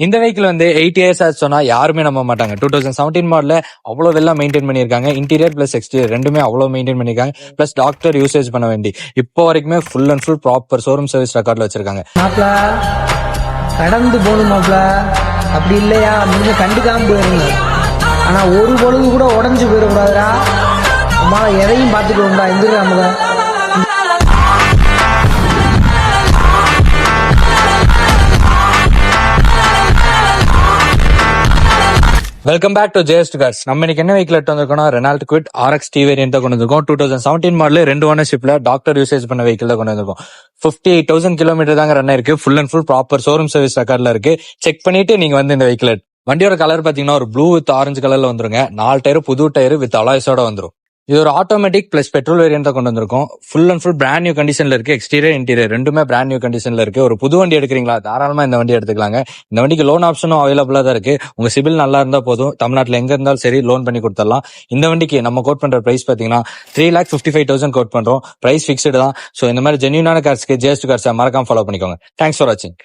இந்த வெஹிக்கிள் வந்து 8 இயர்ஸ் ஆச்சு சொன்னா யாருமே நம்ப மாட்டாங்க. 2017 மாடல அவ்வளவு வெல்லா மெயின்டைன் பண்ணிருக்காங்க. இன்டீரியர் பிளஸ் எக்ஸ்டீரியர் ரெண்டுமே அவ்வளவு மெயின்டைன் பண்ணிருக்காங்க. பிளஸ் டாக்டர் யூசேஜ் பண்ண வேண்டி இப்போ வரைக்குமே full and full proper showroom service ரெக்கார்ட்ல வச்சிருக்காங்க. மாப்ள கடந்து போகணும் மாப்ள, அப்படி இல்லையா நீங்க கண்டுக்காம போயிருங்க. ஆனா ஒரு பொழுது கூட உடஞ்சு போயிடக்கூடாதுடா. நம்மளால எதையும் பார்த்துக்கோங்கடா. எந்திரா நமக்கு welcome back to JST cars. நம்ம இன்னைக்கு என்ன வெஹிக்கிள் எடுத்து வந்திருக்கோம்? Renault Kwid RX T variant தான் கொண்டு வந்திருக்கோம். 2017 மாடல் 2 ஓனர்ஷிப்ல டாக்டர் யூசேஜ் பண்ண வெஹிக்கிள் தான் கொண்டு வந்திருக்கோம். 58,000 கிலோமீட்டர் தாங்க ரன் ஆயிருக்கு. Full and full proper showroom service ரெக்கார்ட்ல இருக்கு. செக் பண்ணிட்டு நீங்க வந்து இந்த வெஹிக்கிள் வண்டியோட கலர் பாத்தீங்கன்னா ஒரு ப்ளூ வித் ஆரஞ்சு கலர்ல வந்துருங்க. 4 டயர் புது டயர் வித் அலாய்ஸோட வந்துரும். இது ஒரு ஆட்டோமேட்டிக் பிளஸ் பெட்ரோல் வேரியன்ட் தான் கொண்டு வந்திருக்கோம். Full and full brand new கண்டிஷன்ல இருக்கு. எக்ஸ்டீரியர் இன்டீரியர் ரெண்டுமே பிராண்ட் நியூ கண்டிஷன்ல இருக்கு. ஒரு புது வண்டி எடுக்கிறீங்களா, தாராளமா இந்த வண்டி எடுத்துக்கலாங்க. இந்த வண்டிக்கு லோன் ஆப்ஷனும் அவைலபிளா தான் இருக்கு. உங்க சிபில் நல்லா இருந்தா போதும், தமிழ்நாட்டுல எங்க இருந்தாலும் சரி லோன் பண்ணி கொடுத்துடலாம். இந்த வண்டிக்கு நம்ம கோட் பண்ற பிரைஸ் பாத்தீங்கன்னா 3,55,000 கோட் பண்றோம். பிரைஸ் பிக்ஸ்டு தான். சோ இந்த மாதிரி ஜென்யூனான கார்ஸ்க்கு ஜேஎஸ்ட் கார்ஸ் மறக்காம ஃபாலோ பண்ணிக்கோங்க. தேங்க்ஸ் ஃபார் வாட்சிங்.